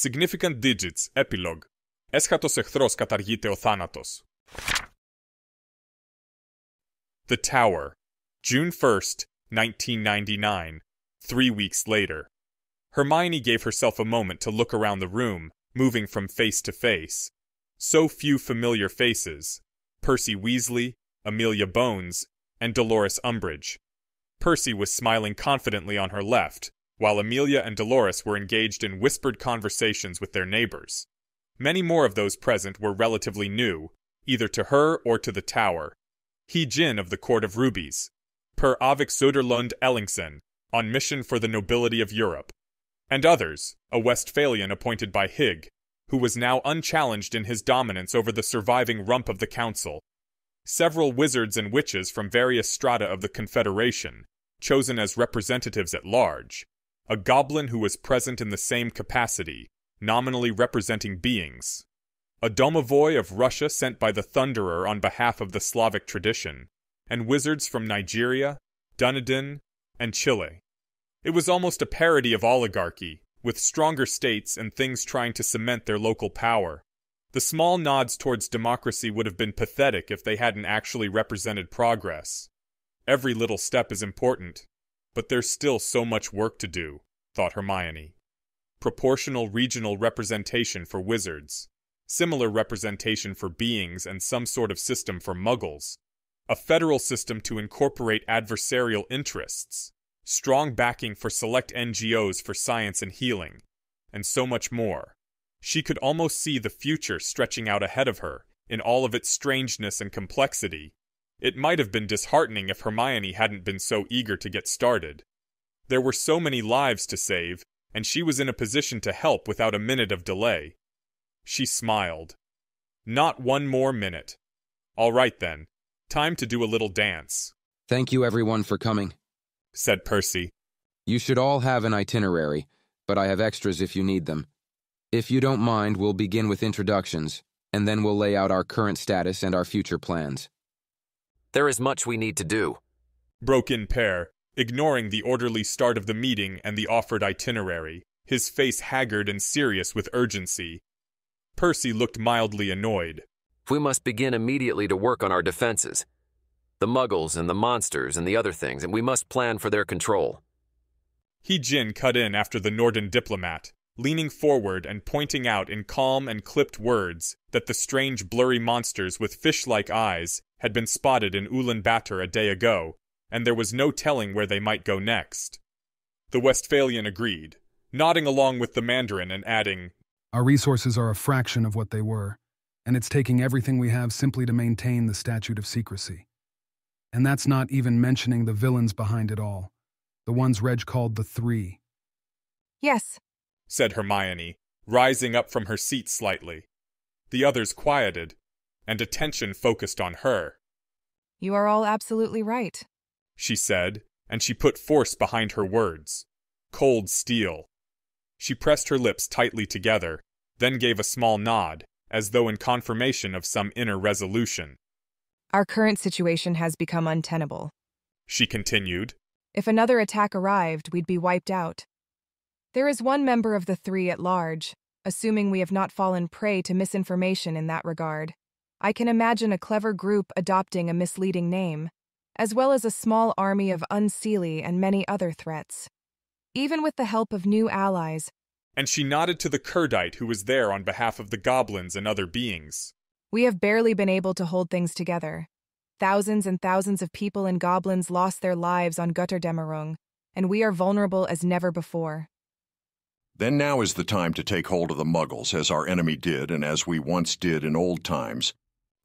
Significant digits, Epilogue. Έσχατος εχθρός καταργείται ο θάνατος. The Tower, June 1st, 1999, 3 weeks later. Hermione gave herself a moment to look around the room, moving from face to face. So few familiar faces: Percy Weasley, Amelia Bones, and Dolores Umbridge. Percy was smiling confidently on her left, while Amelia and Dolores were engaged in whispered conversations with their neighbors. Many more of those present were relatively new, either to her or to the Tower. He-Jin of the Court of Rubies, Per Avik Söderlund Ellingson, on mission for the nobility of Europe, and others, a Westphalian appointed by Hig, who was now unchallenged in his dominance over the surviving rump of the council. Several wizards and witches from various strata of the Confederation, chosen as representatives at large, a goblin who was present in the same capacity, nominally representing beings, a domovoi of Russia sent by the Thunderer on behalf of the Slavic tradition, and wizards from Nigeria, Dunedin, and Chile. It was almost a parody of oligarchy, with stronger states and things trying to cement their local power. The small nods towards democracy would have been pathetic if they hadn't actually represented progress. Every little step is important, but there's still so much work to do, thought Hermione. Proportional regional representation for wizards, similar representation for beings, and some sort of system for muggles. A federal system to incorporate adversarial interests, strong backing for select NGOs for science and healing, and so much more. She could almost see the future stretching out ahead of her, in all of its strangeness and complexity. It might have been disheartening if Hermione hadn't been so eager to get started. There were so many lives to save, and she was in a position to help without a minute of delay. She smiled. Not one more minute. All right then, time to do a little dance. Thank you everyone for coming, said Percy. You should all have an itinerary, but I have extras if you need them. If you don't mind, we'll begin with introductions, and then we'll lay out our current status and our future plans. There is much we need to do, broke in Per, ignoring the orderly start of the meeting and the offered itinerary, his face haggard and serious with urgency. Percy looked mildly annoyed. We must begin immediately to work on our defenses. The muggles and the monsters and the other things, and we must plan for their control. He-Jin cut in after the Norden diplomat, leaning forward and pointing out in calm and clipped words that the strange blurry monsters with fish-like eyes had been spotted in Ulaanbaatar a day ago, and there was no telling where they might go next. The Westphalian agreed, nodding along with the Mandarin and adding, Our resources are a fraction of what they were, and it's taking everything we have simply to maintain the statute of secrecy. And that's not even mentioning the villains behind it all, the ones Reg called the Three. Yes, said Hermione, rising up from her seat slightly. The others quieted, and attention focused on her. You are all absolutely right, she said, and she put force behind her words. Cold steel. She pressed her lips tightly together, then gave a small nod, as though in confirmation of some inner resolution. Our current situation has become untenable, she continued. If another attack arrived, we'd be wiped out. There is one member of the Three at large, assuming we have not fallen prey to misinformation in that regard. I can imagine a clever group adopting a misleading name, as well as a small army of unseelie and many other threats. Even with the help of new allies, and she nodded to the Kurdite who was there on behalf of the goblins and other beings. We have barely been able to hold things together. Thousands and thousands of people and goblins lost their lives on Götterdämmerung, and we are vulnerable as never before. Then now is the time to take hold of the Muggles, as our enemy did and as we once did in old times,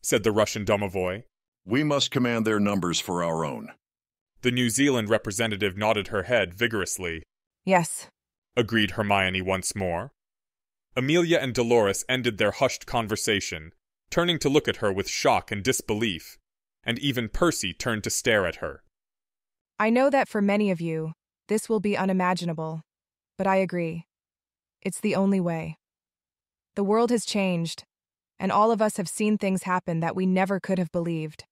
said the Russian domovoi. We must command their numbers for our own. The New Zealand representative nodded her head vigorously. Yes, agreed Hermione once more. Amelia and Dolores ended their hushed conversation, turning to look at her with shock and disbelief, and even Percy turned to stare at her. I know that for many of you, this will be unimaginable, but I agree. It's the only way. The world has changed, and all of us have seen things happen that we never could have believed.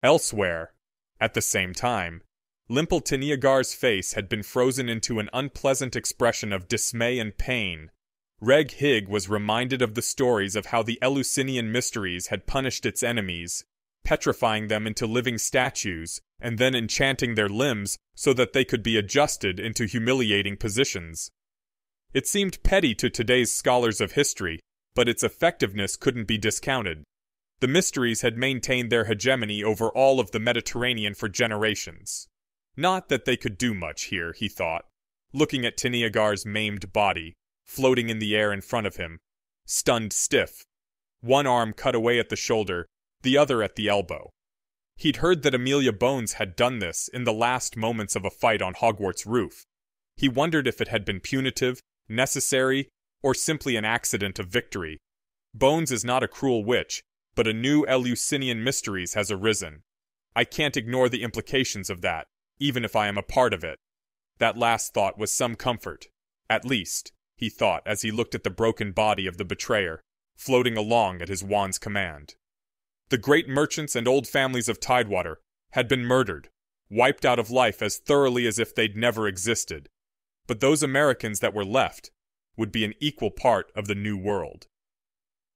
Elsewhere, at the same time, Limpel Teniagar's face had been frozen into an unpleasant expression of dismay and pain. Reg Higg was reminded of the stories of how the Eleusinian mysteries had punished its enemies, petrifying them into living statues, and then enchanting their limbs so that they could be adjusted into humiliating positions. It seemed petty to today's scholars of history, but its effectiveness couldn't be discounted. The mysteries had maintained their hegemony over all of the Mediterranean for generations. Not that they could do much here, he thought, looking at Teniagar's maimed body, floating in the air in front of him, stunned stiff, one arm cut away at the shoulder, the other at the elbow. He'd heard that Amelia Bones had done this in the last moments of a fight on Hogwarts' roof. He wondered if it had been punitive, necessary, or simply an accident of victory. Bones is not a cruel witch, but a new Eleusinian mysteries has arisen. I can't ignore the implications of that, even if I am a part of it. That last thought was some comfort. At least, he thought as he looked at the broken body of the betrayer, floating along at his wand's command. The great merchants and old families of Tidewater had been murdered, wiped out of life as thoroughly as if they'd never existed. But those Americans that were left would be an equal part of the new world.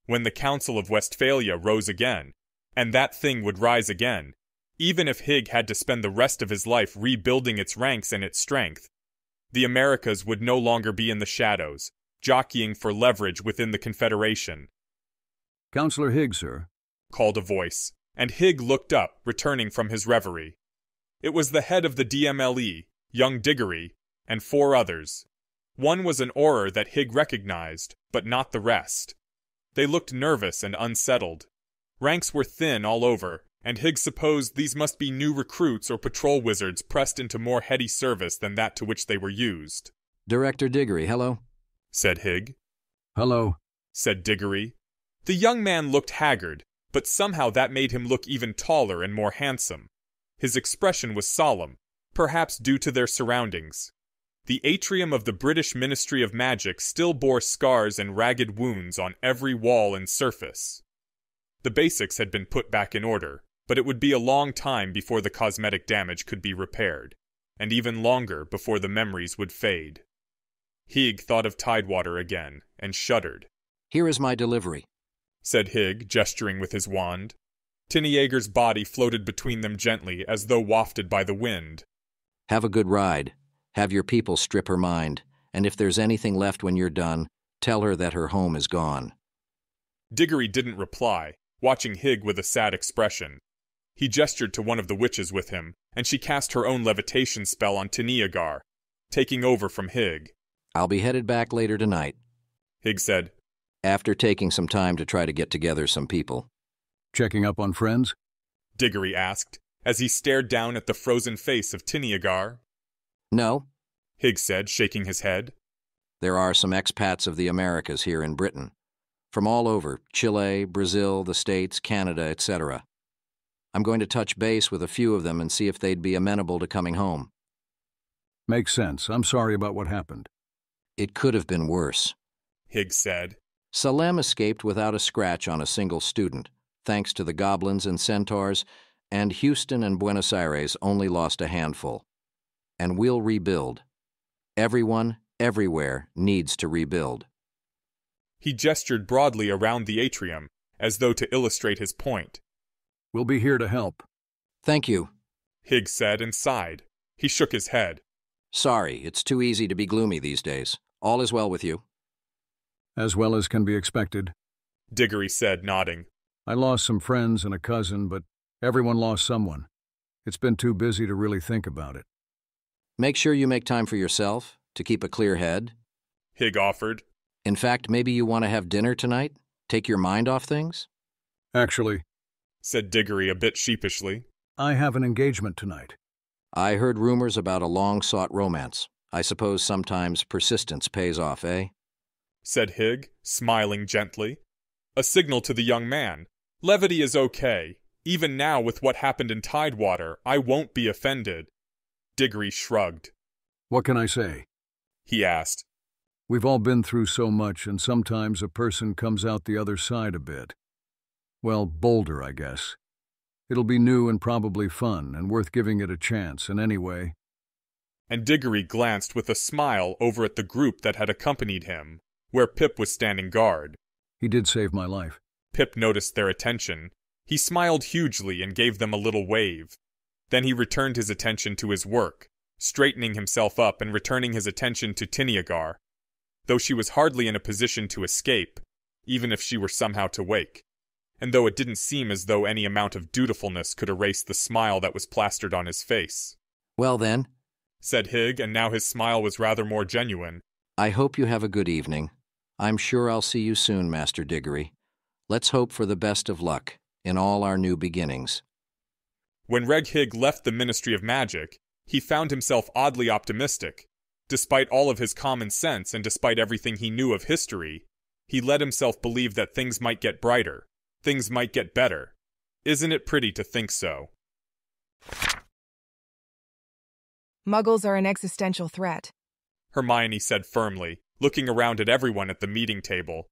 When the Council of Westphalia rose again, and that thing would rise again, even if Higg had to spend the rest of his life rebuilding its ranks and its strength, the Americas would no longer be in the shadows, jockeying for leverage within the Confederation. Counselor Higg, sir, called a voice, and Higg looked up, returning from his reverie. It was the head of the DMLE, young Diggory, and 4 others. One was an Auror that Higg recognized, but not the rest. They looked nervous and unsettled. Ranks were thin all over, and Higg supposed these must be new recruits or patrol wizards pressed into more heady service than that to which they were used. Director Diggory, hello? Said Higg. Hello, said Diggory. The young man looked haggard, but somehow that made him look even taller and more handsome. His expression was solemn, perhaps due to their surroundings. The atrium of the British Ministry of Magic still bore scars and ragged wounds on every wall and surface. The basics had been put back in order, but it would be a long time before the cosmetic damage could be repaired, and even longer before the memories would fade. Higg thought of Tidewater again, and shuddered. Here is my delivery, said Higg, gesturing with his wand. Teniagar's body floated between them gently, as though wafted by the wind. Have a good ride. Have your people strip her mind, and if there's anything left when you're done, tell her that her home is gone. Diggory didn't reply, watching Higg with a sad expression. He gestured to one of the witches with him, and she cast her own levitation spell on Teniagar, taking over from Higg. I'll be headed back later tonight, Higg said, after taking some time to try to get together some people. checking up on friends? Diggory asked, as he stared down at the frozen face of Teniagar. No, Higg said, shaking his head. There are some expats of the Americas here in Britain, from all over, Chile, Brazil, the States, Canada, etc. I'm going to touch base with a few of them and see if they'd be amenable to coming home. Makes sense. I'm sorry about what happened. It could have been worse, Higg said. Salem escaped without a scratch on a single student, thanks to the goblins and centaurs, and Houston and Buenos Aires only lost a handful. And we'll rebuild. Everyone, everywhere, needs to rebuild. He gestured broadly around the atrium, as though to illustrate his point. We'll be here to help. Thank you. Higg said and sighed. He shook his head. Sorry, it's too easy to be gloomy these days. All is well with you. As well as can be expected. Diggory said, nodding. I lost some friends and a cousin, but everyone lost someone. It's been too busy to really think about it. Make sure you make time for yourself, to keep a clear head. Higg offered. In fact, maybe you want to have dinner tonight? Take your mind off things? Actually, said Diggory a bit sheepishly. I have an engagement tonight. I heard rumors about a long-sought romance. I suppose sometimes persistence pays off, eh? Said Higg, smiling gently. A signal to the young man. Levity is okay. Even now with what happened in Tidewater, I won't be offended. Diggory shrugged. What can I say? He asked. We've all been through so much, and sometimes a person comes out the other side a bit. Well, bolder, I guess. It'll be new and probably fun, and worth giving it a chance, and anyway. And Diggory glanced with a smile over at the group that had accompanied him, where Pip was standing guard. He did save my life. Pip noticed their attention. He smiled hugely and gave them a little wave. Then he returned his attention to his work, straightening himself up and returning his attention to Tiniagar, though she was hardly in a position to escape, even if she were somehow to wake, and though it didn't seem as though any amount of dutifulness could erase the smile that was plastered on his face. Well then, said Higg, and now his smile was rather more genuine. I hope you have a good evening. I'm sure I'll see you soon, Master Diggory. Let's hope for the best of luck in all our new beginnings. When Reg Higg left the Ministry of Magic, he found himself oddly optimistic. Despite all of his common sense and despite everything he knew of history, he let himself believe that things might get brighter, things might get better. Isn't it pretty to think so? Muggles are an existential threat, Hermione said firmly, looking around at everyone at the meeting table.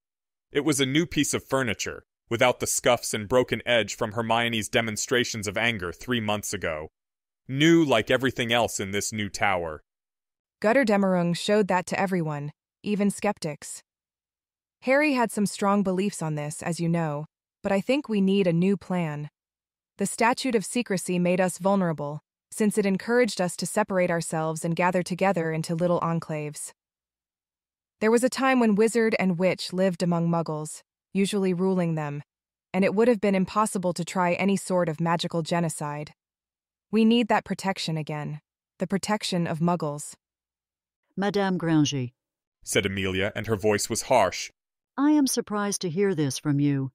It was a new piece of furniture, without the scuffs and broken edge from Hermione's demonstrations of anger 3 months ago. New like everything else in this new tower. Götterdämmerung showed that to everyone, even skeptics. Harry had some strong beliefs on this, as you know, but I think we need a new plan. The Statute of Secrecy made us vulnerable, since it encouraged us to separate ourselves and gather together into little enclaves. There was a time when wizard and witch lived among muggles, usually ruling them, and it would have been impossible to try any sort of magical genocide. We need that protection again, the protection of muggles. Madame Granger, said Amelia, and her voice was harsh. I am surprised to hear this from you.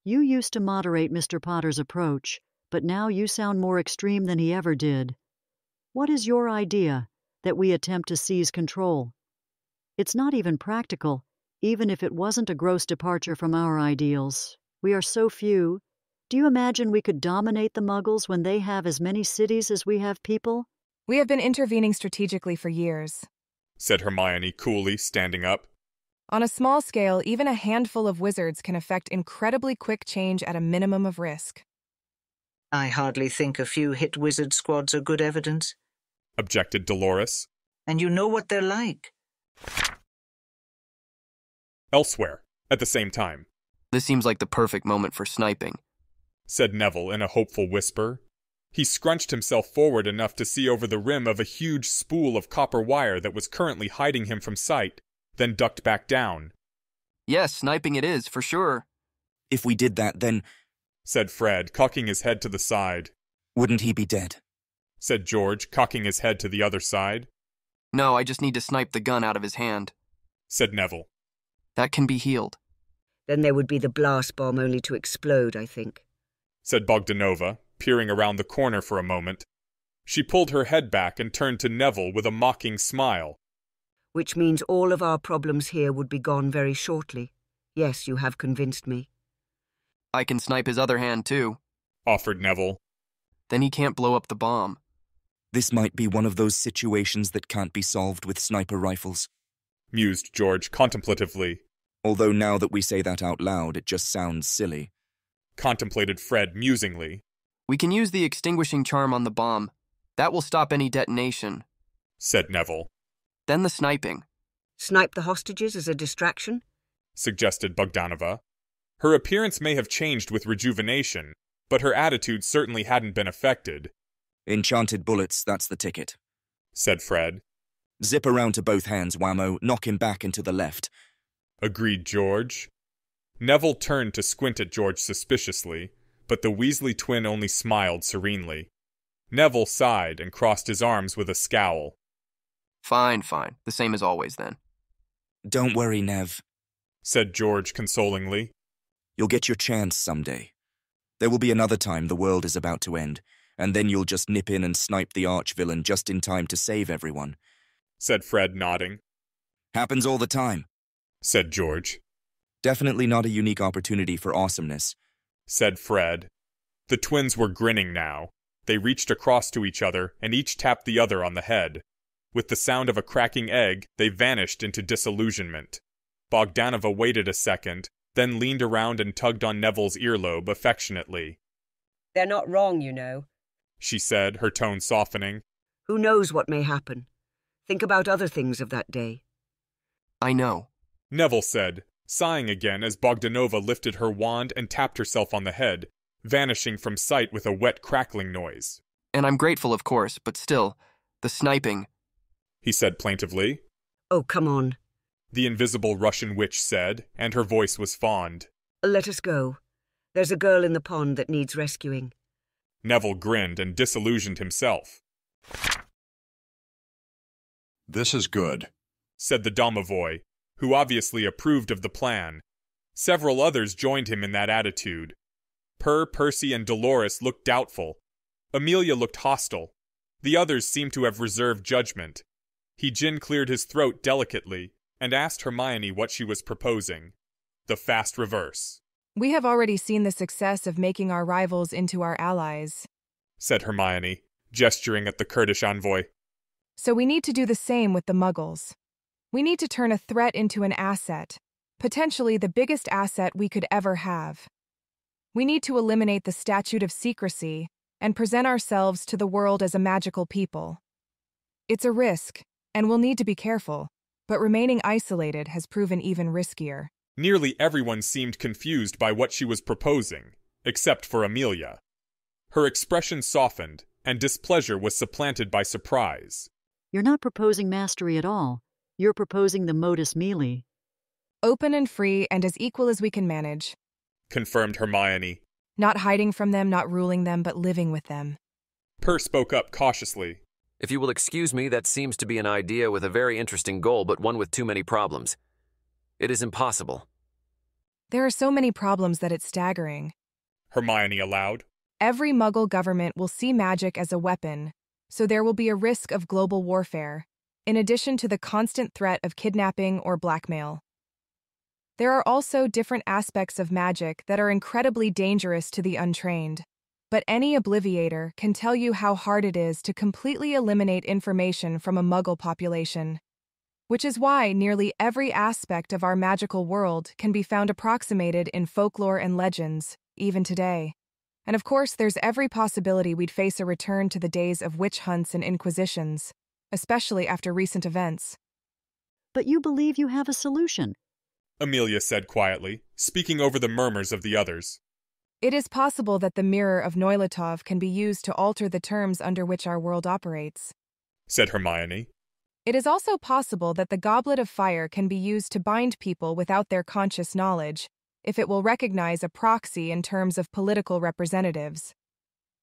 You used to moderate Mr. Potter's approach, but now you sound more extreme than he ever did. What is your idea, that we attempt to seize control? It's not even practical, even if it wasn't a gross departure from our ideals. We are so few. Do you imagine we could dominate the Muggles when they have as many cities as we have people? We have been intervening strategically for years, said Hermione coolly, standing up. On a small scale, even a handful of wizards can effect incredibly quick change at a minimum of risk. I hardly think a few hit wizard squads are good evidence, objected Dolores. And you know what they're like. Elsewhere, at the same time. This seems like the perfect moment for sniping, said Neville in a hopeful whisper. He scrunched himself forward enough to see over the rim of a huge spool of copper wire that was currently hiding him from sight, then ducked back down. Yes, sniping it is, for sure. If we did that, then, said Fred, cocking his head to the side. Wouldn't he be dead? Said George, cocking his head to the other side. No, I just need to snipe the gun out of his hand, said Neville. That can be healed. Then there would be the blast bomb only to explode, I think, said Bogdanova, peering around the corner for a moment. She pulled her head back and turned to Neville with a mocking smile. Which means all of our problems here would be gone very shortly. Yes, you have convinced me. I can snipe his other hand, too, offered Neville. Then he can't blow up the bomb. This might be one of those situations that can't be solved with sniper rifles, mused George contemplatively. Although now that we say that out loud, it just sounds silly, contemplated Fred musingly. We can use the extinguishing charm on the bomb. That will stop any detonation, said Neville. Then the sniping. Snipe the hostages as a distraction? Suggested Bogdanova. Her appearance may have changed with rejuvenation, but her attitude certainly hadn't been affected. Enchanted bullets, that's the ticket, said Fred. Zip around to both hands, Whammo, knock him back and to the left, agreed George. Neville turned to squint at George suspiciously, but the Weasley twin only smiled serenely. Neville sighed and crossed his arms with a scowl. Fine, the same as always then. Don't worry, Nev, said George consolingly. You'll get your chance someday. There will be another time the world is about to end, and then you'll just nip in and snipe the arch-villain just in time to save everyone, said Fred, nodding. Happens all the time, said George. Definitely not a unique opportunity for awesomeness, said Fred. The twins were grinning now. They reached across to each other and each tapped the other on the head. With the sound of a cracking egg, they vanished into disillusionment. Bogdanova waited a second, then leaned around and tugged on Neville's earlobe affectionately. They're not wrong, you know, she said, her tone softening. Who knows what may happen? Think about other things of that day. I know, Neville said, sighing again as Bogdanova lifted her wand and tapped herself on the head, vanishing from sight with a wet crackling noise. And I'm grateful, of course, but still, the sniping, he said plaintively. Oh, come on. The invisible Russian witch said, and her voice was fond. Let us go. There's a girl in the pond that needs rescuing. Neville grinned and disillusioned himself. This is good, said the domovoi, who obviously approved of the plan. Several others joined him in that attitude. Percy, and Dolores looked doubtful. Amelia looked hostile. The others seemed to have reserved judgment. Jin cleared his throat delicately and asked Hermione what she was proposing. The fast reverse. We have already seen the success of making our rivals into our allies, said Hermione, gesturing at the Kurdish envoy. So we need to do the same with the Muggles. We need to turn a threat into an asset, potentially the biggest asset we could ever have. We need to eliminate the statute of secrecy and present ourselves to the world as a magical people. It's a risk, and we'll need to be careful, but remaining isolated has proven even riskier. Nearly everyone seemed confused by what she was proposing, except for Amelia. Her expression softened, and displeasure was supplanted by surprise. You're not proposing mastery at all. You're proposing the modus melee. Open and free and as equal as we can manage, confirmed Hermione. Not hiding from them, not ruling them, but living with them. Spoke up cautiously. If you will excuse me, that seems to be an idea with a very interesting goal, but one with too many problems. It is impossible. There are so many problems that it's staggering, Hermione allowed. Every Muggle government will see magic as a weapon, so there will be a risk of global warfare, in addition to the constant threat of kidnapping or blackmail. There are also different aspects of magic that are incredibly dangerous to the untrained, but any obliviator can tell you how hard it is to completely eliminate information from a Muggle population, which is why nearly every aspect of our magical world can be found approximated in folklore and legends, even today. And of course, there's every possibility we'd face a return to the days of witch hunts and inquisitions, especially after recent events. But you believe you have a solution, Amelia said quietly, speaking over the murmurs of the others. It is possible that the Mirror of Noilatov can be used to alter the terms under which our world operates, said Hermione. It is also possible that the Goblet of Fire can be used to bind people without their conscious knowledge, if it will recognize a proxy in terms of political representatives.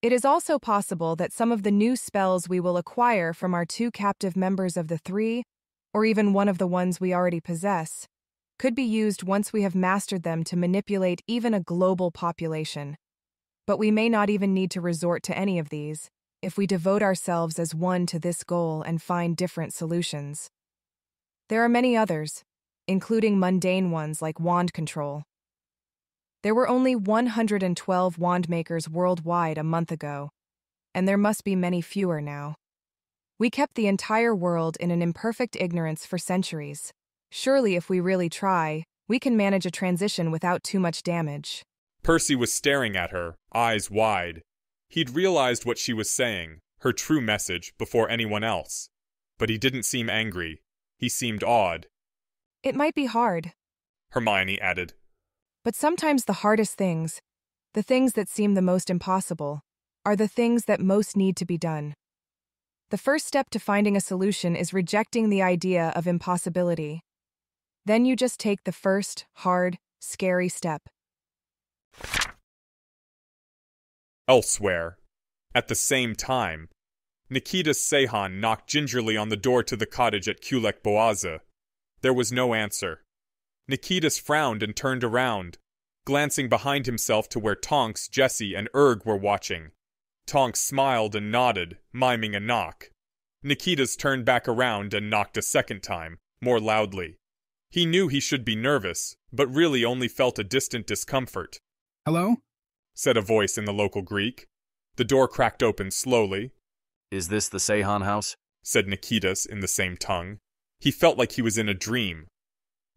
It is also possible that some of the new spells we will acquire from our 2 captive members of the 3, or even one of the ones we already possess, could be used once we have mastered them to manipulate even a global population. But we may not even need to resort to any of these, if we devote ourselves as one to this goal and find different solutions. There are many others, including mundane ones like wand control. There were only 112 wand makers worldwide a month ago, and there must be many fewer now. We kept the entire world in an imperfect ignorance for centuries. Surely if we really try, we can manage a transition without too much damage. Percy was staring at her, eyes wide. He'd realized what she was saying, her true message, before anyone else. But he didn't seem angry. He seemed awed. It might be hard, Hermione added. But sometimes the hardest things, the things that seem the most impossible, are the things that most need to be done. The first step to finding a solution is rejecting the idea of impossibility. Then you just take the first, hard, scary step. Elsewhere, at the same time, Nikita's Seihan knocked gingerly on the door to the cottage at Kulek Boaza. There was no answer. Nikitas frowned and turned around, glancing behind himself to where Tonks, Jessie, and Erg were watching. Tonks smiled and nodded, miming a knock. Nikitas turned back around and knocked a second time, more loudly. He knew he should be nervous, but really only felt a distant discomfort. Hello? Said a voice in the local Greek. The door cracked open slowly. Is this the Seihan house? Said Nikitas in the same tongue. He felt like he was in a dream.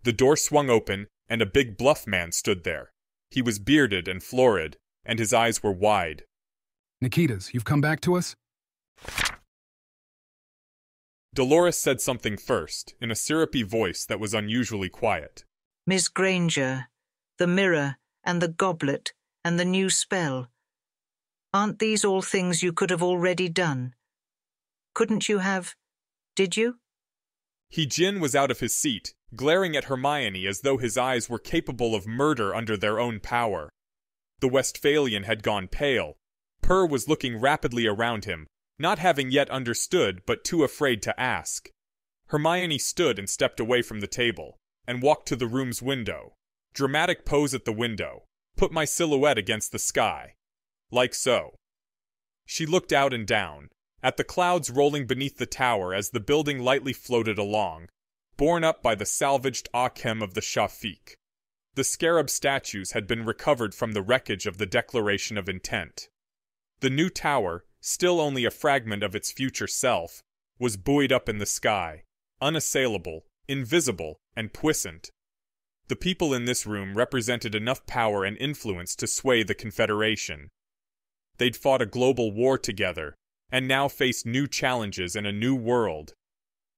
The door swung open, and a big bluff man stood there. He was bearded and florid, and his eyes were wide. Nikitas, you've come back to us? Dolores said something first, in a syrupy voice that was unusually quiet. Miss Granger, the mirror, and the goblet, and the new spell. Aren't these all things you could have already done? Couldn't you have? Did you? Jin was out of his seat, glaring at Hermione as though his eyes were capable of murder under their own power. The Westphalian had gone pale. Per was looking rapidly around him, not having yet understood but too afraid to ask. Hermione stood and stepped away from the table, and walked to the room's window. Dramatic pose at the window. Put my silhouette against the sky. Like so. She looked out and down, at the clouds rolling beneath the tower as the building lightly floated along, borne up by the salvaged Akem of the Shafiq. The scarab statues had been recovered from the wreckage of the Declaration of Intent. The new tower, still only a fragment of its future self, was buoyed up in the sky, unassailable, invisible, and puissant. The people in this room represented enough power and influence to sway the Confederation. They'd fought a global war together, and now faced new challenges in a new world.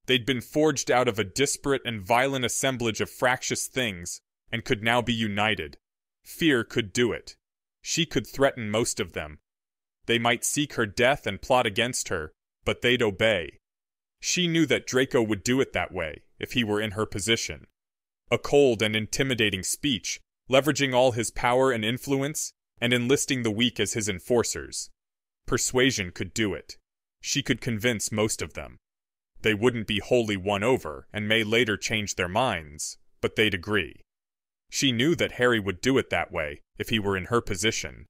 They'd been forged out of a disparate and violent assemblage of fractious things, and could now be united. Fear could do it. She could threaten most of them. They might seek her death and plot against her, but they'd obey. She knew that Draco would do it that way, if he were in her position. A cold and intimidating speech, leveraging all his power and influence, and enlisting the weak as his enforcers. Persuasion could do it. She could convince most of them. They wouldn't be wholly won over, and may later change their minds, but they'd agree. She knew that Harry would do it that way, if he were in her position.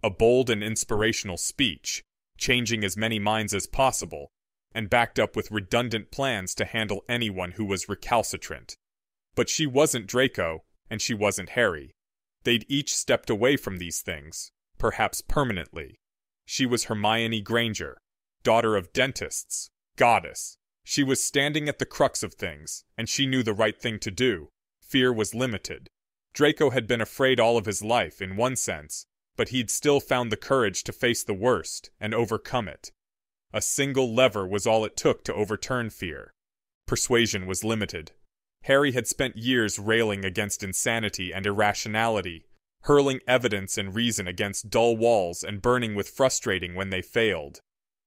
A bold and inspirational speech, changing as many minds as possible, and backed up with redundant plans to handle anyone who was recalcitrant. But she wasn't Draco, and she wasn't Harry. They'd each stepped away from these things, perhaps permanently. She was Hermione Granger, daughter of dentists, goddess. She was standing at the crux of things, and she knew the right thing to do. Fear was limited. Draco had been afraid all of his life, in one sense, but he'd still found the courage to face the worst and overcome it. A single lever was all it took to overturn fear. Persuasion was limited. Harry had spent years railing against insanity and irrationality, hurling evidence and reason against dull walls and burning with frustrating when they failed.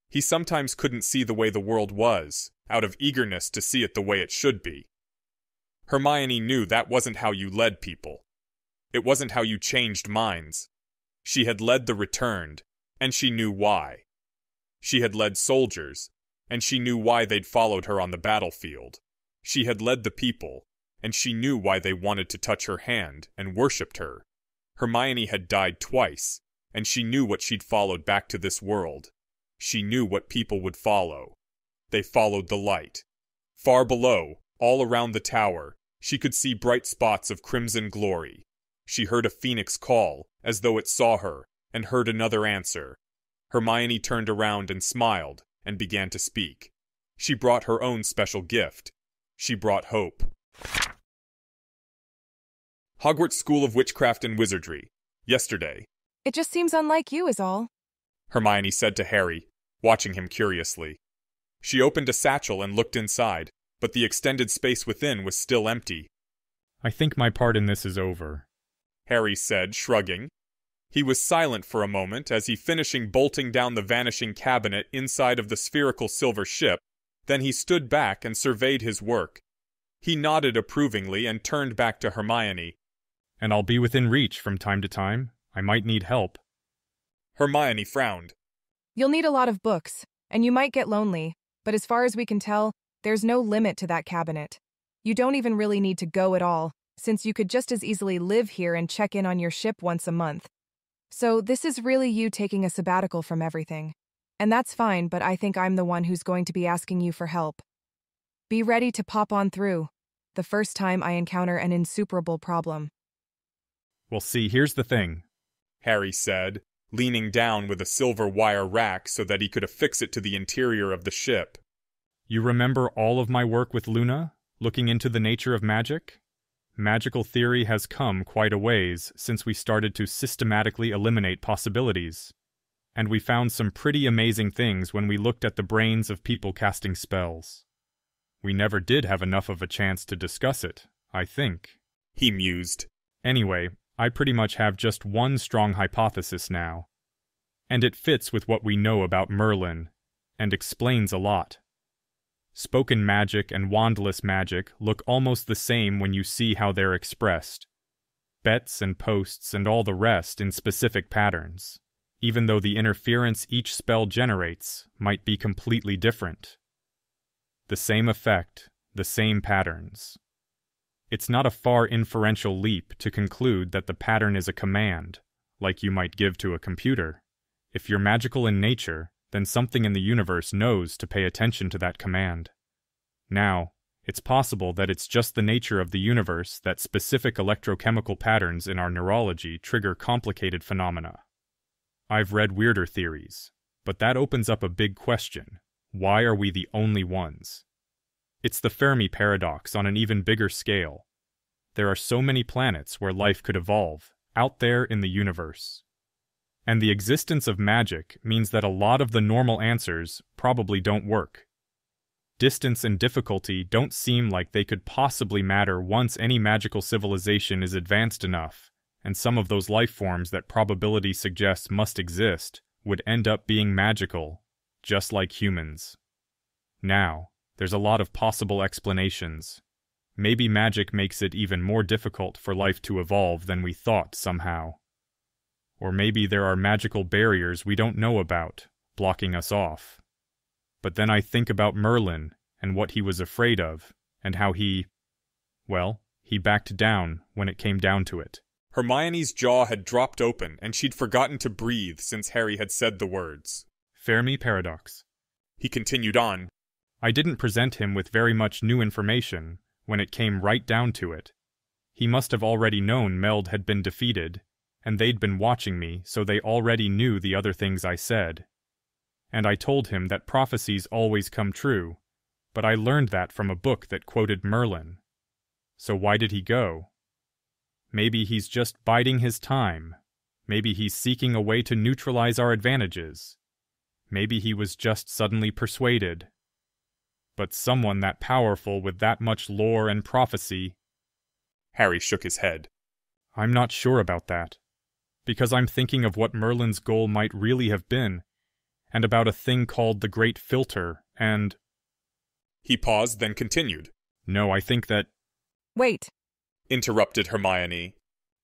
He sometimes couldn't see the way the world was, out of eagerness to see it the way it should be. Hermione knew that wasn't how you led people. It wasn't how you changed minds. She had led the returned, and she knew why. She had led soldiers, and she knew why they'd followed her on the battlefield. She had led the people, and she knew why they wanted to touch her hand and worshipped her. Hermione had died twice, and she knew what she'd followed back to this world. She knew what people would follow. They followed the light. Far below, all around the tower, she could see bright spots of crimson glory. She heard a phoenix call, as though it saw her, and heard another answer. Hermione turned around and smiled, and began to speak. She brought her own special gift. She brought hope. Hogwarts School of Witchcraft and Wizardry. Yesterday. It just seems unlike you is all. Hermione said to Harry, watching him curiously. She opened a satchel and looked inside, but the extended space within was still empty. I think my part in this is over, Harry said, shrugging. He was silent for a moment as he finishing bolting down the vanishing cabinet inside of the spherical silver ship, then he stood back and surveyed his work. He nodded approvingly and turned back to Hermione. And I'll be within reach from time to time. I might need help. Hermione frowned. You'll need a lot of books, and you might get lonely, but as far as we can tell, there's no limit to that cabinet. You don't even really need to go at all, since you could just as easily live here and check in on your ship once a month. So this is really you taking a sabbatical from everything. And that's fine, but I think I'm the one who's going to be asking you for help. Be ready to pop on through, the first time I encounter an insuperable problem. Well, see, here's the thing, Harry said, leaning down with a silver wire rack so that he could affix it to the interior of the ship. You remember all of my work with Luna, looking into the nature of magic? Magical theory has come quite a ways since we started to systematically eliminate possibilities. and we found some pretty amazing things when we looked at the brains of people casting spells. We never did have enough of a chance to discuss it, I think. He mused. Anyway, I pretty much have just one strong hypothesis now. And it fits with what we know about Merlin, and explains a lot. Spoken magic and wandless magic look almost the same when you see how they're expressed. Bets and posts and all the rest in specific patterns, even though the interference each spell generates might be completely different. The same effect, the same patterns. It's not a far inferential leap to conclude that the pattern is a command, like you might give to a computer. If you're magical in nature, then something in the universe knows to pay attention to that command. Now, it's possible that it's just the nature of the universe that specific electrochemical patterns in our neurology trigger complicated phenomena. I've read weirder theories, but that opens up a big question. Why are we the only ones? It's the Fermi paradox on an even bigger scale. There are so many planets where life could evolve, out there in the universe. And the existence of magic means that a lot of the normal answers probably don't work. Distance and difficulty don't seem like they could possibly matter once any magical civilization is advanced enough, and some of those life forms that probability suggests must exist would end up being magical, just like humans. Now, there's a lot of possible explanations. Maybe magic makes it even more difficult for life to evolve than we thought somehow. Or maybe there are magical barriers we don't know about, blocking us off. But then I think about Merlin, and what he was afraid of, and how he backed down when it came down to it. Hermione's jaw had dropped open, and she'd forgotten to breathe since Harry had said the words. Fermi paradox. He continued on. I didn't present him with very much new information when it came right down to it. He must have already known Meld had been defeated, and they'd been watching me, so they already knew the other things I said. And I told him that prophecies always come true, but I learned that from a book that quoted Merlin. So why did he go? Maybe he's just biding his time. Maybe he's seeking a way to neutralize our advantages. Maybe he was just suddenly persuaded. But someone that powerful with that much lore and prophecy... Harry shook his head. I'm not sure about that. Because I'm thinking of what Merlin's goal might really have been, and about a thing called the Great Filter, and... He paused, then continued. No, I think that... Wait, interrupted Hermione.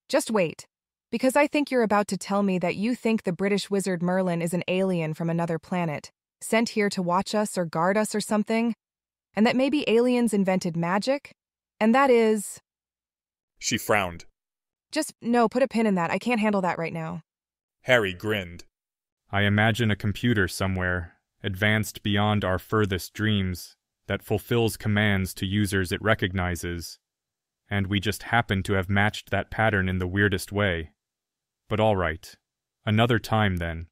just wait. Because I think you're about to tell me that you think the British wizard Merlin is an alien from another planet, sent here to watch us or guard us or something, and that maybe aliens invented magic, and that is... She frowned. No, put a pin in that. I can't handle that right now. Harry grinned. I imagine a computer somewhere, advanced beyond our furthest dreams, that fulfills commands to users it recognizes, and we just happen to have matched that pattern in the weirdest way. But all right. Another time then.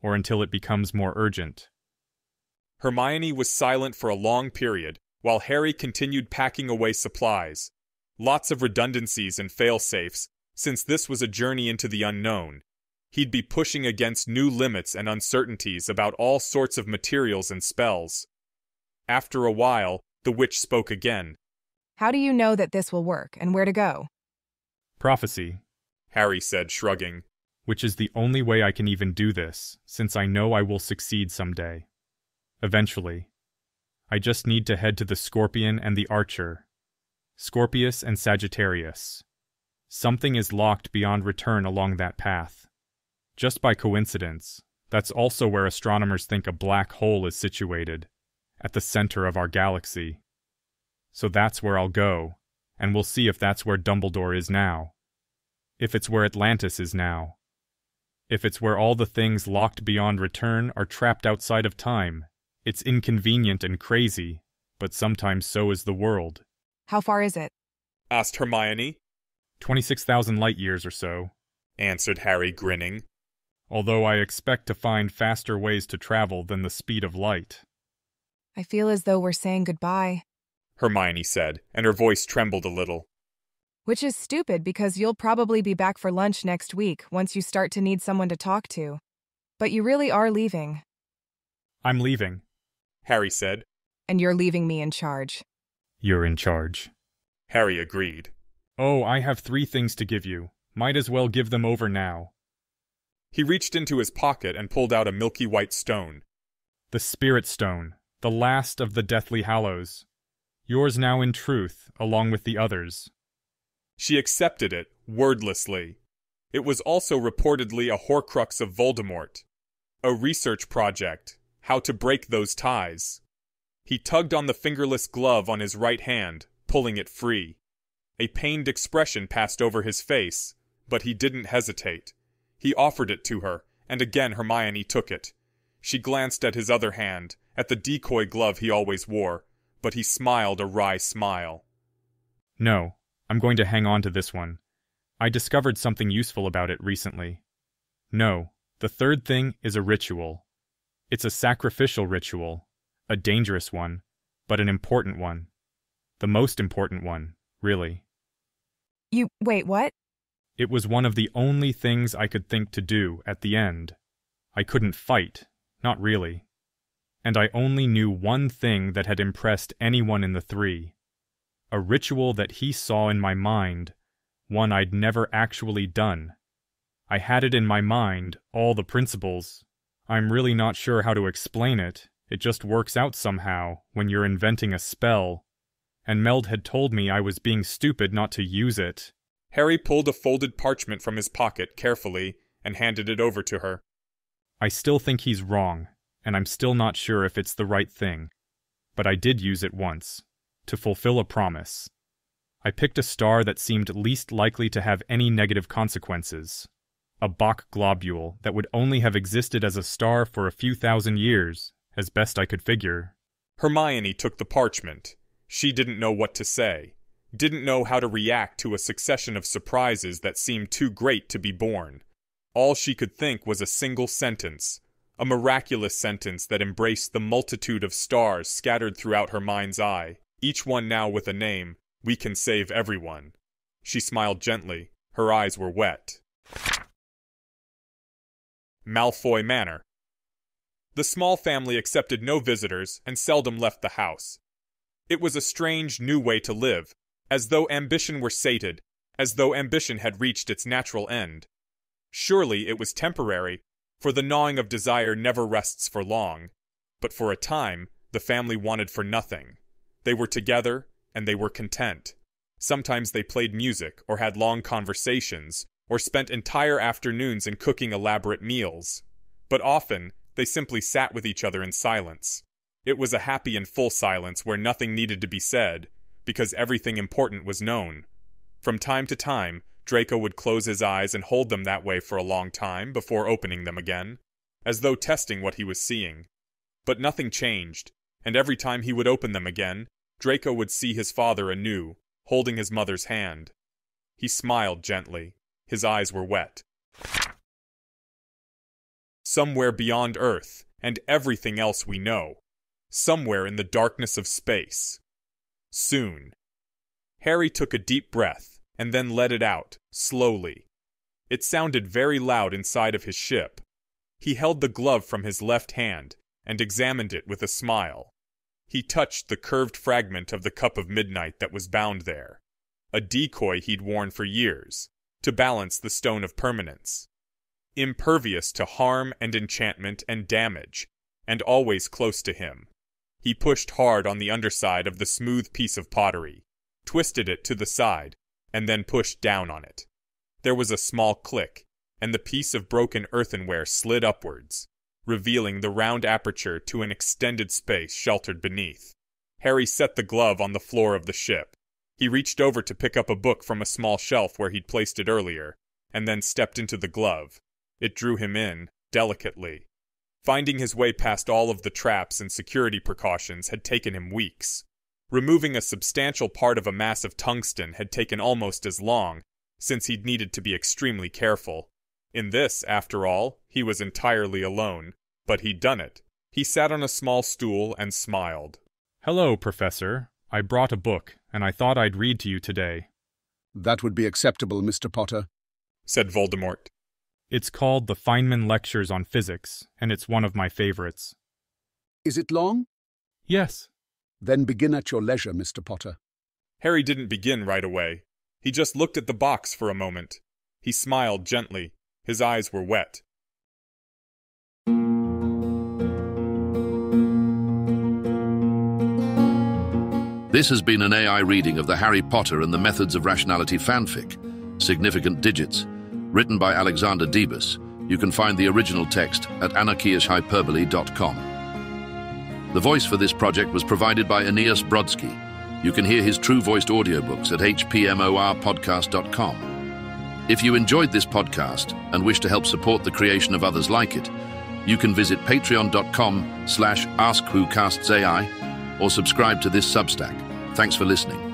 Or until it becomes more urgent. Hermione was silent for a long period, while Harry continued packing away supplies. Lots of redundancies and fail-safes, since this was a journey into the unknown. He'd be pushing against new limits and uncertainties about all sorts of materials and spells. After a while, the witch spoke again. How do you know that this will work, and where to go? Prophecy, Harry said, shrugging. Which is the only way I can even do this, since I know I will succeed someday. Eventually. I just need to head to the Scorpion and the Archer. Scorpius and Sagittarius. Something is locked beyond return along that path. Just by coincidence, that's also where astronomers think a black hole is situated, at the center of our galaxy. So that's where I'll go, and we'll see if that's where Dumbledore is now. If it's where Atlantis is now. If it's where all the things locked beyond return are trapped outside of time. It's inconvenient and crazy, but sometimes so is the world. How far is it? Asked Hermione. 26,000 light years or so, answered Harry, grinning. Although I expect to find faster ways to travel than the speed of light. I feel as though we're saying goodbye, Hermione said, and her voice trembled a little. Which is stupid because you'll probably be back for lunch next week once you start to need someone to talk to. But you really are leaving. I'm leaving, Harry said. And you're leaving me in charge. You're in charge. Harry agreed. Oh, I have 3 things to give you. Might as well give them over now. He reached into his pocket and pulled out a milky white stone. The Spirit Stone, the last of the Deathly Hallows. Yours now in truth, along with the others. She accepted it, wordlessly. It was also reportedly a Horcrux of Voldemort. A research project, how to break those ties. He tugged on the fingerless glove on his right hand, pulling it free. A pained expression passed over his face, but he didn't hesitate. He offered it to her, and again Hermione took it. She glanced at his other hand, at the decoy glove he always wore, but he smiled a wry smile. No, I'm going to hang on to this one. I discovered something useful about it recently. No, the 3rd thing is a ritual. It's a sacrificial ritual, a dangerous one, but an important one. The most important one, really. Wait, what? It was one of the only things I could think to do at the end. I couldn't fight, not really. And I only knew one thing that had impressed anyone in the 3. A ritual that he saw in my mind, one I'd never actually done. I had it in my mind, all the principles. I'm really not sure how to explain it. It just works out somehow when you're inventing a spell. And Meld had told me I was being stupid not to use it. Harry pulled a folded parchment from his pocket carefully and handed it over to her. I still think he's wrong, and I'm still not sure if it's the right thing. But I did use it once, to fulfill a promise. I picked a star that seemed least likely to have any negative consequences. A Bach globule that would only have existed as a star for a few thousand years, as best I could figure. Hermione took the parchment. She didn't know what to say, didn't know how to react to a succession of surprises that seemed too great to be borne. All she could think was a single sentence, a miraculous sentence that embraced the multitude of stars scattered throughout her mind's eye, each one now with a name, "We can save everyone." She smiled gently. Her eyes were wet. Malfoy Manor. The small family accepted no visitors and seldom left the house. It was a strange, new way to live, as though ambition were sated, as though ambition had reached its natural end. Surely it was temporary, for the gnawing of desire never rests for long. But for a time, the family wanted for nothing. They were together, and they were content. Sometimes they played music, or had long conversations, or spent entire afternoons in cooking elaborate meals. But often, they simply sat with each other in silence. It was a happy and full silence where nothing needed to be said, because everything important was known. From time to time, Draco would close his eyes and hold them that way for a long time before opening them again, as though testing what he was seeing. But nothing changed, and every time he would open them again, Draco would see his father anew, holding his mother's hand. He smiled gently. His eyes were wet. Somewhere beyond Earth, and everything else we know. Somewhere in the darkness of space. Soon. Harry took a deep breath, and then let it out, slowly. It sounded very loud inside of his ship. He held the glove from his left hand, and examined it with a smile. He touched the curved fragment of the Cup of Midnight that was bound there. A decoy he'd worn for years, to balance the Stone of Permanence. Impervious to harm and enchantment and damage, and always close to him. He pushed hard on the underside of the smooth piece of pottery, twisted it to the side, and then pushed down on it. There was a small click, and the piece of broken earthenware slid upwards, revealing the round aperture to an extended space sheltered beneath. Harry set the glove on the floor of the ship. He reached over to pick up a book from a small shelf where he'd placed it earlier, and then stepped into the glove. It drew him in, delicately. Finding his way past all of the traps and security precautions had taken him weeks. Removing a substantial part of a mass of tungsten had taken almost as long, since he'd needed to be extremely careful. In this, after all, he was entirely alone, but he'd done it. He sat on a small stool and smiled. "Hello, Professor. I brought a book, and I thought I'd read to you today." "That would be acceptable, Mr. Potter," said Voldemort. It's called The Feynman Lectures on Physics, and it's one of my favorites. Is it long? Yes. Then begin at your leisure, Mr. Potter. Harry didn't begin right away. He just looked at the box for a moment. He smiled gently. His eyes were wet. This has been an AI reading of the Harry Potter and the Methods of Rationality fanfic, Significant Digits, written by Alexander Debus. You can find the original text at anarchiashhyperbole.com. The voice for this project was provided by Aeneas Brodsky. You can hear his true-voiced audiobooks at hpmorpodcast.com. If you enjoyed this podcast and wish to help support the creation of others like it, you can visit patreon.com/AskWhoCastsAI or subscribe to this Substack. Thanks for listening.